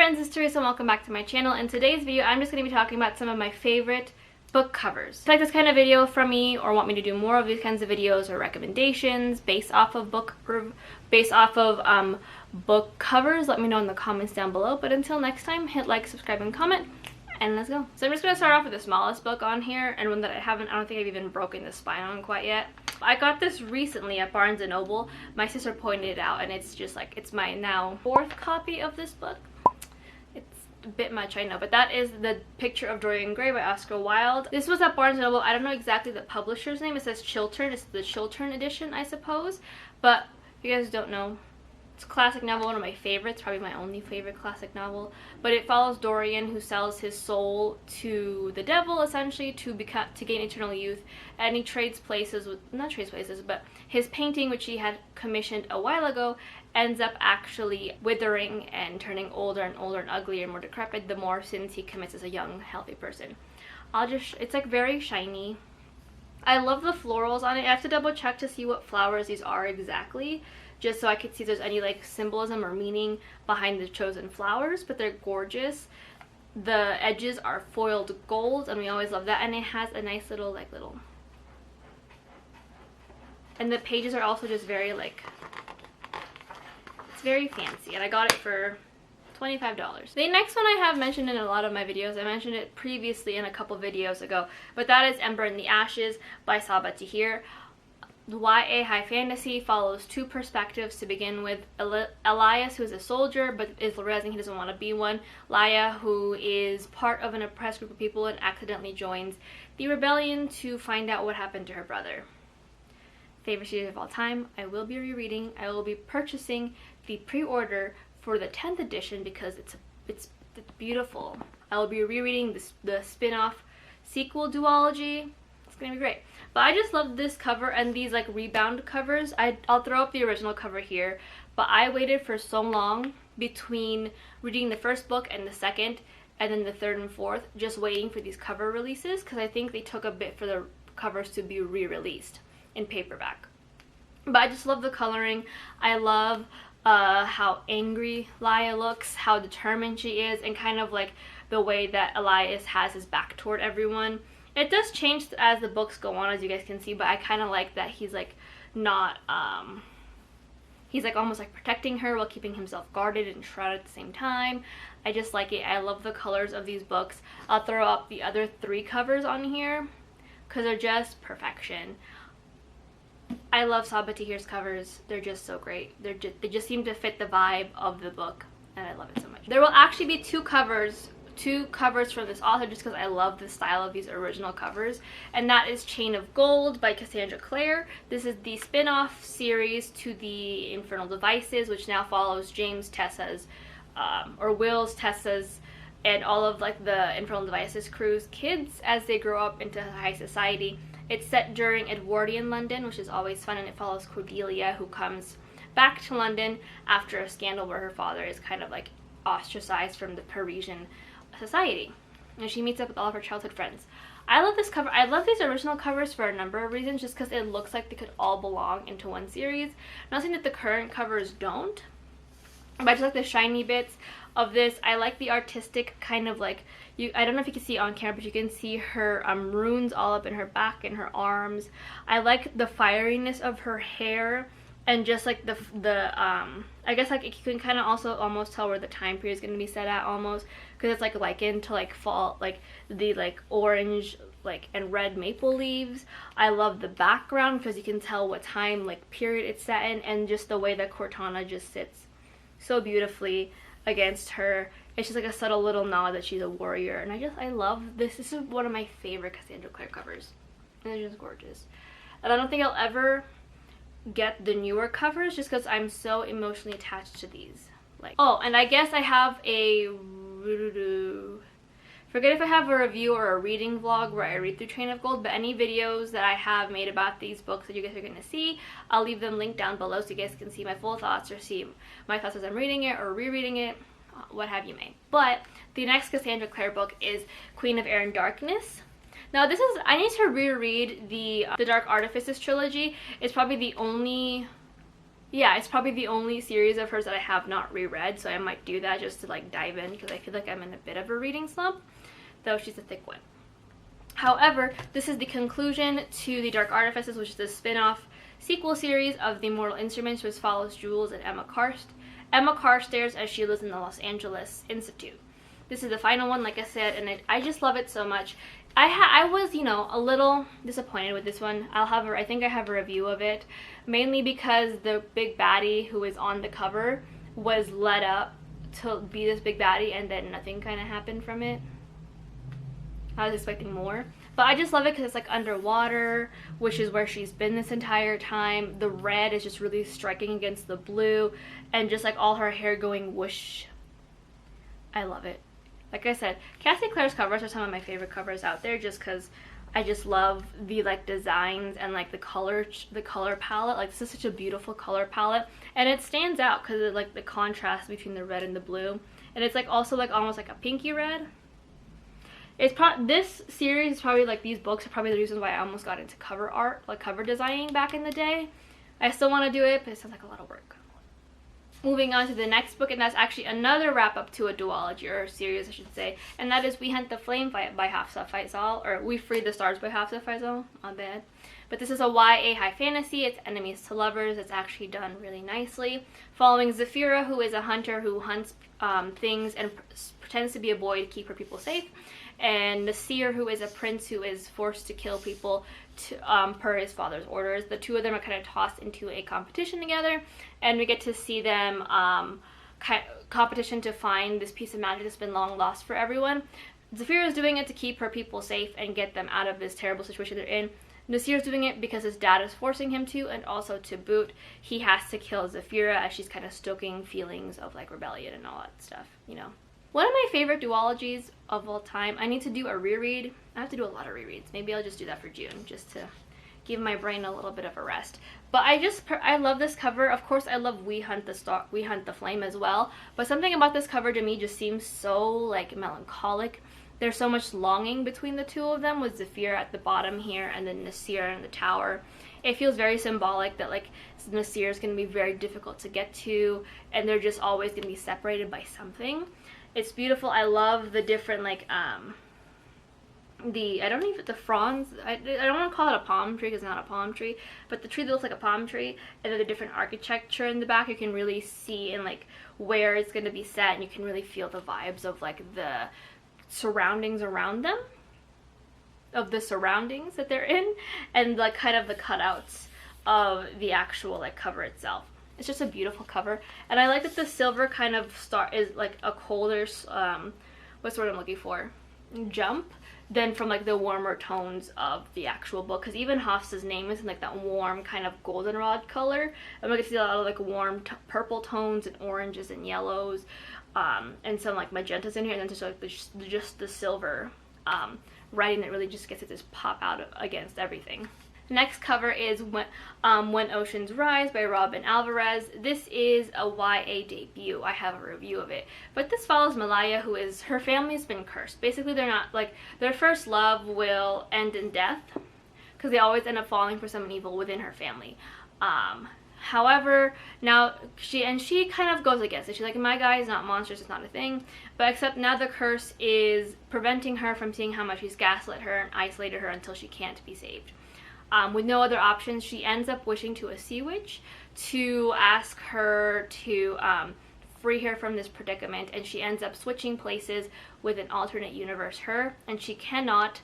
friends, it's Teresa and welcome back to my channel. In today's video, I'm just going to be talking about some of my favorite book covers. If you like this kind of video from me or want me to do more of these kinds of videos or recommendations based off of book covers, let me know in the comments down below. But until next time, hit like, subscribe, and comment, and let's go. So I'm just going to start off with the smallest book on here, and one that I don't think I've even broken the spine on quite yet. I got this recently at Barnes & Noble. My sister pointed it out, and it's just like, it's my now 4th copy of this book. It's a bit much, I know, but that is The Picture of Dorian Gray by Oscar Wilde. This was at Barnes & Noble. I don't know exactly the publisher's name. It says Chiltern. It's the Chiltern edition, I suppose. But if you guys don't know, it's a classic novel, one of my favorites, probably my only favorite classic novel. But it follows Dorian, who sells his soul to the devil, essentially, to gain eternal youth. And he trades places with, not trades places, but his painting, which he had commissioned a while ago, ends up actually withering and turning older and older and uglier and more decrepit the more sins he commits as a young, healthy person. It's like very shiny. I love the florals on it. I have to double check to see what flowers these are exactly, just so I could see if there's any like symbolism or meaning behind the chosen flowers, but they're gorgeous. The edges are foiled gold, and we always love that, and it has a nice little and the pages are also just very it's very fancy, and I got it for $25. The next one I have mentioned in a lot of my videos. I mentioned it previously in a couple videos ago, but that is Ember in the Ashes by Sabaa Tahir. The YA high fantasy follows two perspectives to begin with. Elias, who is a soldier but is realizing he doesn't want to be one. Laia, who is part of an oppressed group of people and accidentally joins the rebellion to find out what happened to her brother. Favorite series of all time. I will be rereading. I will be purchasing the pre-order for the 10th edition because it's beautiful. I will be rereading the spin-off sequel duology. It's gonna be great. But I just love this cover and these like rebound covers. I'll throw up the original cover here, but I waited for so long between reading the first book and the second, and then the third and fourth, just waiting for these cover releases, because I think they took a bit for the covers to be re-released in paperback. But I just love the coloring. I love how angry Laia looks, how determined she is, and kind of like the way that Elias has his back toward everyone. It does change as the books go on, as you guys can see, but I kind of like that he's like not he's like almost like protecting her while keeping himself guarded and shrouded at the same time. I just like it. I love the colors of these books. I'll throw up the other 3 covers on here because they're just perfection. I love Sabaa Tahir's covers. They're just so great. They just seem to fit the vibe of the book, and I love it so much. There will actually be two covers from this author, just because I love the style of these original covers, and that is Chain of Gold by Cassandra Clare. This is the spin-off series to the Infernal Devices, which now follows James, Tessa's, Will's, Tessa's, and all of like the Infernal Devices crew's kids as they grow up into high society. It's set during Edwardian London, which is always fun, and it follows Cordelia, who comes back to London after a scandal where her father is kind of like ostracized from the Parisian society, and she meets up with all of her childhood friends. I love this cover. I love these original covers for a number of reasons, just because it looks like they could all belong into one series. I'm not saying that the current covers don't, but I just like the shiny bits of this. I like the artistic kind of like, I don't know if you can see it on camera, but you can see her runes all up in her back and her arms. I like the fieriness of her hair, and just like I guess like you can kind of also almost tell where the time period is going to be set at almost, because it's like likened to like fall, like the like orange and red maple leaves. I love the background because you can tell what time like period it's set in, and just the way that Cortana just sits so beautifully against her. It's just like a subtle little nod that she's a warrior, and I love this. This is one of my favorite Cassandra Clare covers, and they're just gorgeous. And I don't think I'll ever get the newer covers just because I'm so emotionally attached to these. Oh, and I guess I have forget if I have a review or a reading vlog where I read through Chain of Gold, but any videos that I have made about these books that you guys are going to see, I'll leave them linked down below so you guys can see my full thoughts or see my thoughts as I'm reading it or rereading it, what have you may. But the next Cassandra Clare book is Queen of Air and Darkness. Now I need to reread the Dark Artifices trilogy. It's probably the only Yeah, it's probably the only series of hers that I have not reread, so I might do that just to like dive in because I feel like I'm in a bit of a reading slump, though she's a thick one. However, this is the conclusion to The Dark Artifices, which is the spin-off sequel series of The Mortal Instruments, which follows Jules and Emma Carstairs as she lives in the Los Angeles Institute. This is the final one, like I said, and I just love it so much. I was, you know, a little disappointed with this one. I think I have a review of it, mainly because the big baddie who is on the cover was led up to be this big baddie, and then nothing kind of happened from it. I was expecting more, but I just love it because it's like underwater, which is where she's been this entire time. The red is just really striking against the blue, and just like all her hair going whoosh. I love it. Like I said, Cassie Clare's covers are some of my favorite covers out there, just because I just love the like designs and like the color palette. Like, this is such a beautiful color palette, and it stands out because of like the contrast between the red and the blue, and it's like also like almost like a pinky red. This series is probably like, these books are probably the reasons why I almost got into cover art, like cover designing back in the day. I still want to do it, but it sounds like a lot of work. Moving on to the next book, and that's actually another wrap-up to a duology, or a series I should say, and that is We Hunt the Flame by Hafsa Faizal, or We Free the Stars by Hafsa Faizal, not bad. But this is a YA high fantasy. It's enemies to lovers. It's actually done really nicely, following Zafira, who is a hunter who hunts things and pretends to be a boy to keep her people safe, and Nasir, who is a prince who is forced to kill people per his father's orders. The two of them are kind of tossed into a competition together, and we get to see them competition to find this piece of magic that's been long lost for everyone. Zafira is doing it to keep her people safe and get them out of this terrible situation they're in. Nasir's doing it because his dad is forcing him to, and also to boot, he has to kill Zafira as she's kind of stoking feelings of like rebellion and all that stuff, you know. One of my favorite duologies of all time. I need to do a reread. I have to do a lot of rereads. Maybe I'll just do that for June, just to give my brain a little bit of a rest. But I love this cover. Of course, I love We Hunt the Flame as well. But something about this cover to me just seems so like melancholic. There's so much longing between the two of them, with Zafira at the bottom here and then Nasir in the tower. It feels very symbolic that like Nasir is going to be very difficult to get to, and they're just always going to be separated by something. It's beautiful. I love the different like I don't know if it's the fronds. I don't want to call it a palm tree because it's not a palm tree, but the tree that looks like a palm tree, and then the different architecture in the back, you can really see in like where it's going to be set, and you can really feel the vibes of like the surroundings around them, of the surroundings that they're in, and like kind of the cutouts of the actual like cover itself. It's just a beautiful cover, and I like that the silver kind of is like a colder what's the word I'm looking for, jump, than from like the warmer tones of the actual book, because even Hafsa's name is in like that warm kind of goldenrod color, and we get to see a lot of like warm purple tones and oranges and yellows, and some like magentas in here, and then just like just the silver writing that really just gets it to pop out against everything. Next cover is When Oceans Rise by Robin Alvarez. This is a YA debut. I have a review of it. But this follows Malaya, who is, her family's been cursed. Basically, they're not, like, their first love will end in death, because they always end up falling for someone evil within her family. However, now she kind of goes against it. She's like, my guy is not monstrous, it's not a thing. But except now the curse is preventing her from seeing how much he's gaslit her and isolated her until she can't be saved. With no other options, she ends up wishing to a sea witch to ask her to free her from this predicament, and she ends up switching places with an alternate universe her, and she cannot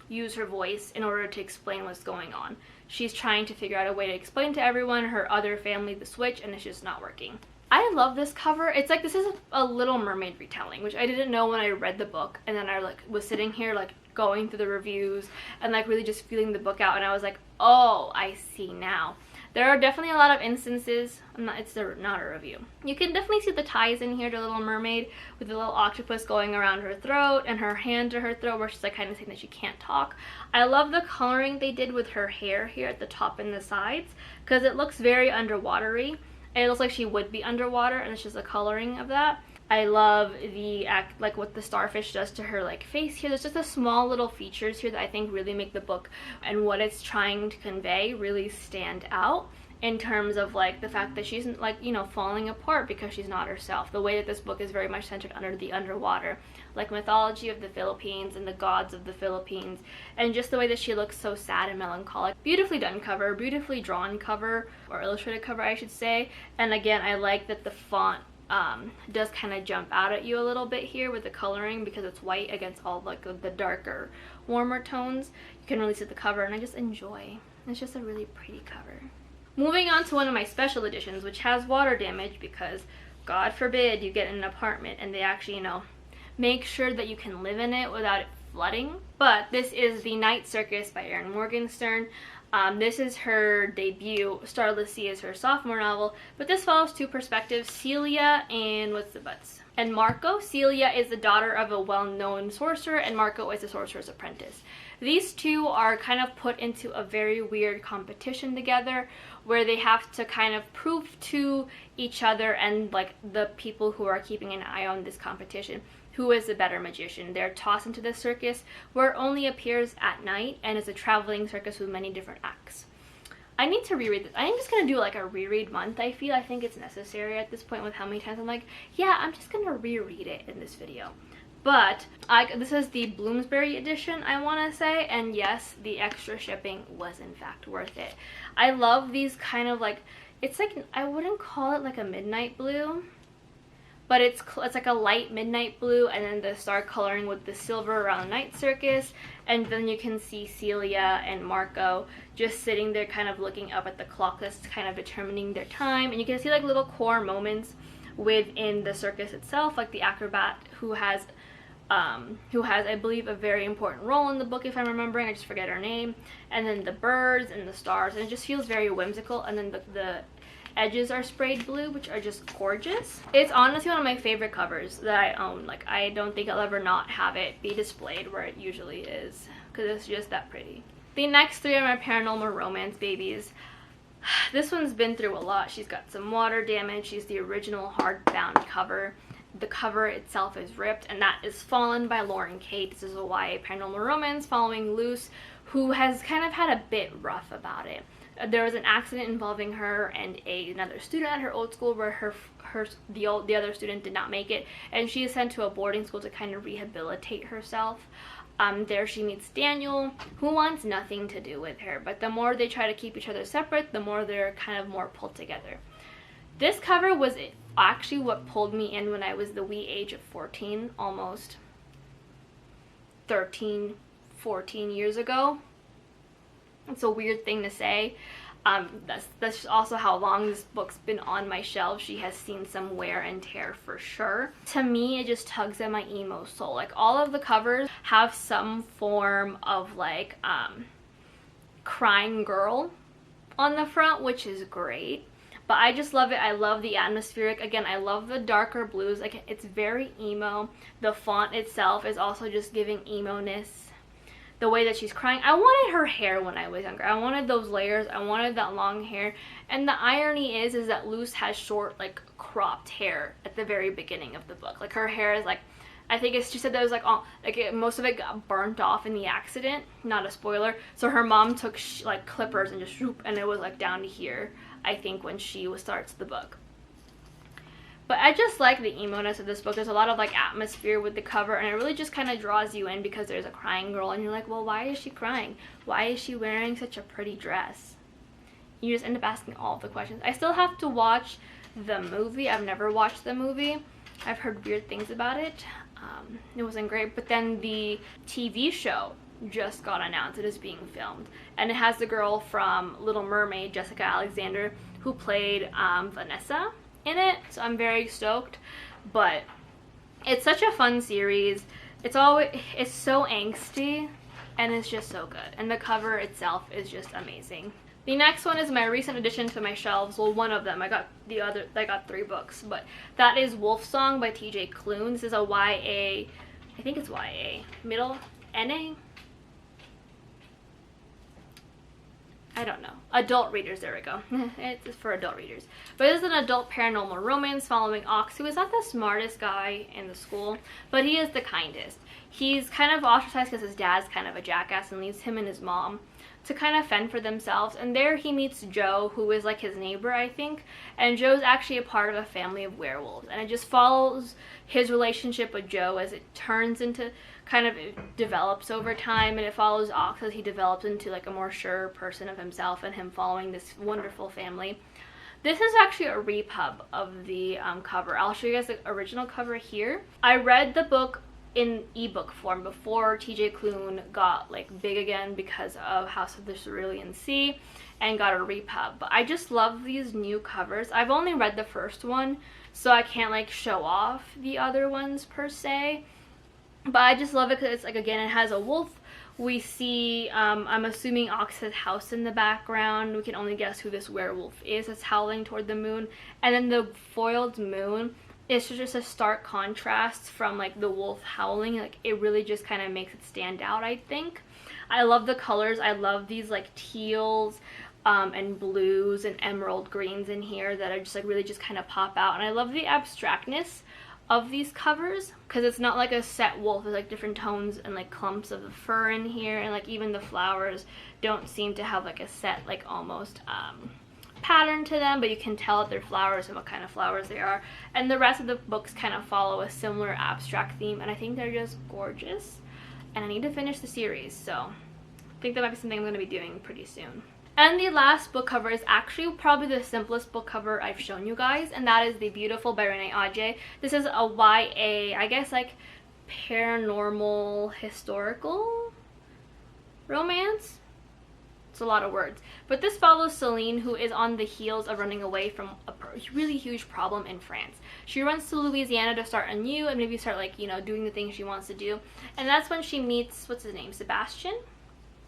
use her voice in order to explain what's going on. She's trying to figure out a way to explain to everyone her other family the switch, and it's just not working. I love this cover. It's like, this is a Little Mermaid retelling, which I didn't know when I read the book, and then I like was sitting here like going through the reviews and like really just feeling the book out, and I was like, oh, I see now. There are definitely a lot of instances, it's not a review. You can definitely see the ties in here to Little Mermaid, with the little octopus going around her throat and her hand to her throat where she's like kind of saying that she can't talk. I love the coloring they did with her hair here at the top and the sides, because it looks very underwatery. It looks like she would be underwater, and it's just the coloring of that. I love the like what the starfish does to her like face here. There's just the small little features here that I think really make the book and what it's trying to convey really stand out. in terms of like the fact that she's like, you know, falling apart because she's not herself. The way that this book is very much centered under the underwater, like mythology of the Philippines and the gods of the Philippines, and just the way that she looks so sad and melancholic. Beautifully done cover, beautifully drawn cover, or illustrated cover I should say. And again, I like that the font does kind of jump out at you a little bit here with the coloring, because it's white against all like the darker, warmer tones. You can really see the cover, and I just enjoy. It's just a really pretty cover. Moving on to one of my special editions, which has water damage because God forbid you get in an apartment and they actually, you know, make sure that you can live in it without it flooding. But this is The Night Circus by Erin Morgenstern. This is her debut. Starless Sea is her sophomore novel, but this follows two perspectives, Celia and and Marco. Celia is the daughter of a well-known sorcerer, and Marco is a sorcerer's apprentice. These two are kind of put into a very weird competition together, where they have to kind of prove to each other and like the people who are keeping an eye on this competition who is the better magician. They're tossed into this circus where it only appears at night and is a traveling circus with many different acts. I need to reread this. I'm just gonna do like a reread month. I think it's necessary at this point with how many times I'm like, yeah, I'm just gonna reread it in this video. But this is the Bloomsbury edition, I want to say, and yes, the extra shipping was in fact worth it. I love these kind of like, it's like, I wouldn't call it like a midnight blue, but it's like a light midnight blue, and then the star coloring with the silver around Night Circus, and then you can see Celia and Marco just sitting there kind of looking up at the clock that's kind of determining their time, and you can see like little core moments within the circus itself, like the acrobat who has I believe a very important role in the book, if I'm remembering, I just forget her name, and then the birds and the stars, and it just feels very whimsical, and then the edges are sprayed blue, which are just gorgeous. It's honestly one of my favorite covers that I own. Like, I don't think I'll ever not have it be displayed where it usually is, because it's just that pretty. The next three are my paranormal romance babies. This one's been through a lot. She's got some water damage. She's the original hardbound cover. The cover itself is ripped, and that is Fallen by Lauren Kate. This is a YA paranormal romance following Luce, who has kind of had a bit rough about it. There was an accident involving her and another student at her old school where the other student did not make it, and she is sent to a boarding school to kind of rehabilitate herself. There she meets Daniel, who wants nothing to do with her, but the more they try to keep each other separate, the more they're kind of more pulled together. This cover was actually what pulled me in when I was the wee age of 14, almost 13, 14 years ago. It's a weird thing to say. That's also how long this book's been on my shelf. She has seen some wear and tear for sure. To me, it just tugs at my emo soul. Like, all of the covers have some form of like crying girl on the front, which is great. But I just love it. I love the atmospheric. Again, I love the darker blues. Like, it's very emo. The font itself is also just giving emo-ness. The way that she's crying. I wanted her hair when I was younger. I wanted those layers. I wanted that long hair. And the irony is that Luce has short, like, cropped hair at the very beginning of the book. Like, her hair is like, I think she said that it was like, most of it got burnt off in the accident. Not a spoiler. So her mom took like clippers and just whoop, and it was like down to here, I think, when she starts the book. But I just like the emo-ness of this book. There's a lot of like atmosphere with the cover, and it really just kind of draws you in because there's a crying girl, and you're like, well, why is she crying? Why is she wearing such a pretty dress? You just end up asking all the questions. I still have to watch the movie. I've never watched the movie. I've heard weird things about it. It wasn't great, but then the TV show just got announced. It is being filmed, and it has the girl from Little Mermaid, Jessica Alexander, who played Vanessa in it, so I'm very stoked. But it's such a fun series. It's so angsty, and it's just so good, and the cover itself is just amazing. The next one is my recent addition to my shelves. Well, one of them. I got 3 books, but that is Wolfsong by TJ Klune. This is a YA, I think it's YA, middle, NA? I don't know. Adult readers, there we go. It's for adult readers. But it is an adult paranormal romance following Ox, who is not the smartest guy in the school, but he is the kindest. He's kind of ostracized because his dad's kind of a jackass and leaves him and his mom to kind of fend for themselves. And there he meets Joe, who is like his neighbor, I think. And Joe's actually a part of a family of werewolves. And it just follows his relationship with Joe as it turns into kind of develops over time. And it follows Ox as he develops into like a more sure person of himself and him following this wonderful family. This is actually a repub of the cover. I'll show you guys the original cover here. I read the book in ebook form before TJ Klune got like big again because of House of the Cerulean Sea and got a repub. But I just love these new covers. I've only read the first one, so I can't like show off the other ones per se, but I just love it because it's like, again, it has a wolf. We see I'm assuming Ox's house in the background. We can only guess who this werewolf is that's howling toward the moon, and then the foiled moon. It's just a stark contrast from like the wolf howling. Like it really just kind of makes it stand out, I think. I love the colors. I love these like teals and blues and emerald greens in here that are just like really just kind of pop out. And I love the abstractness of these covers because it's not like a set wolf. There's like different tones and like clumps of the fur in here, and like even the flowers don't seem to have like a set like almost pattern to them, but you can tell that they're flowers and what kind of flowers they are. And the rest of the books kind of follow a similar abstract theme, and I think they're just gorgeous. And I need to finish the series, so I think that might be something I'm going to be doing pretty soon. And the last book cover is actually probably the simplest book cover I've shown you guys, and that is The Beautiful by Renee Ahdieh. This is a YA, I guess like paranormal historical romance. It's a lot of words. But this follows Celine, who is on the heels of running away from a really huge problem in France. She runs to Louisiana to start anew and maybe start like, you know, doing the things she wants to do. And that's when she meets, what's his name, Sebastian?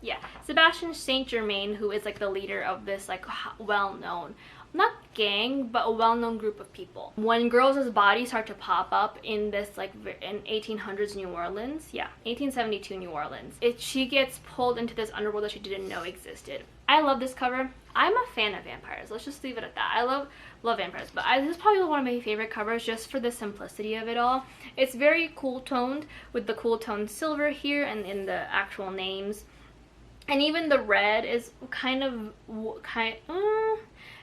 Yeah, Sebastian Saint Germain, who is like the leader of this like well-known, not gang, but a well-known group of people. When girls' bodies start to pop up in this like in 1800s New Orleans, yeah, 1872 New Orleans, she gets pulled into this underworld that she didn't know existed. I love this cover. I'm a fan of vampires. Let's just leave it at that. I love vampires, but this is probably one of my favorite covers just for the simplicity of it all. It's very cool toned with the cool toned silver here and in the actual names. And even the red is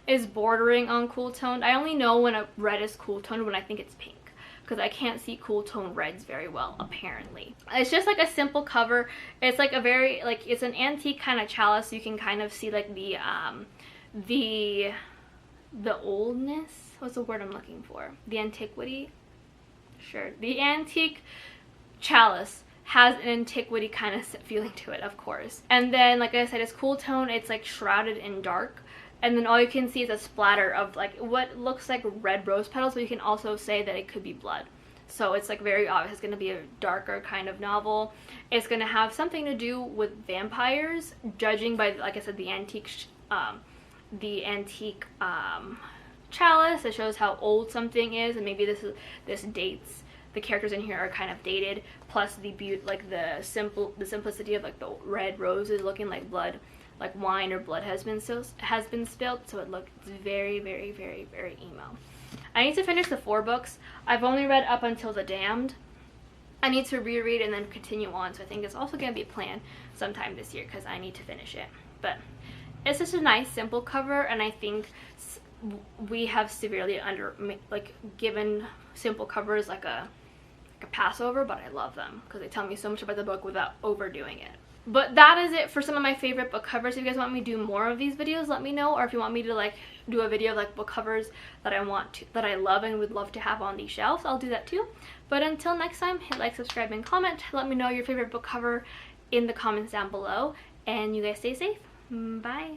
is bordering on cool toned. I only know when a red is cool toned when I think it's pink, because I can't see cool tone reds very well, apparently. It's just like a simple cover. It's like a very like, it's an antique kind of chalice. You can kind of see like the oldness. What's the word I'm looking for? The antiquity. Sure, the antique chalice has an antiquity kind of feeling to it, of course. And then, like I said, it's cool tone. It's like shrouded in dark, and then all you can see is a splatter of like what looks like red rose petals, but you can also say that it could be blood. So it's like very obvious it's going to be a darker kind of novel. It's going to have something to do with vampires, judging by, like I said, the antique chalice. It shows how old something is, and maybe this dates. The characters in here are kind of dated, plus the simplicity of like the red roses looking like blood, like wine or blood has been spilled, so it looks very, very, very, very emo. I need to finish the 4 books. I've only read up until The Damned. I need to reread and then continue on, so I think it's also going to be planned sometime this year because I need to finish it. But it's just a nice simple cover, and I think we have severely given simple covers like a Passover, but I love them because they tell me so much about the book without overdoing it. But that is it for some of my favorite book covers. If you guys want me to do more of these videos, let me know. Or if you want me to like do a video of like book covers that I love and would love to have on these shelves, I'll do that too. But until next time, hit like, subscribe, and comment. Let me know your favorite book cover in the comments down below. And you guys stay safe. Bye.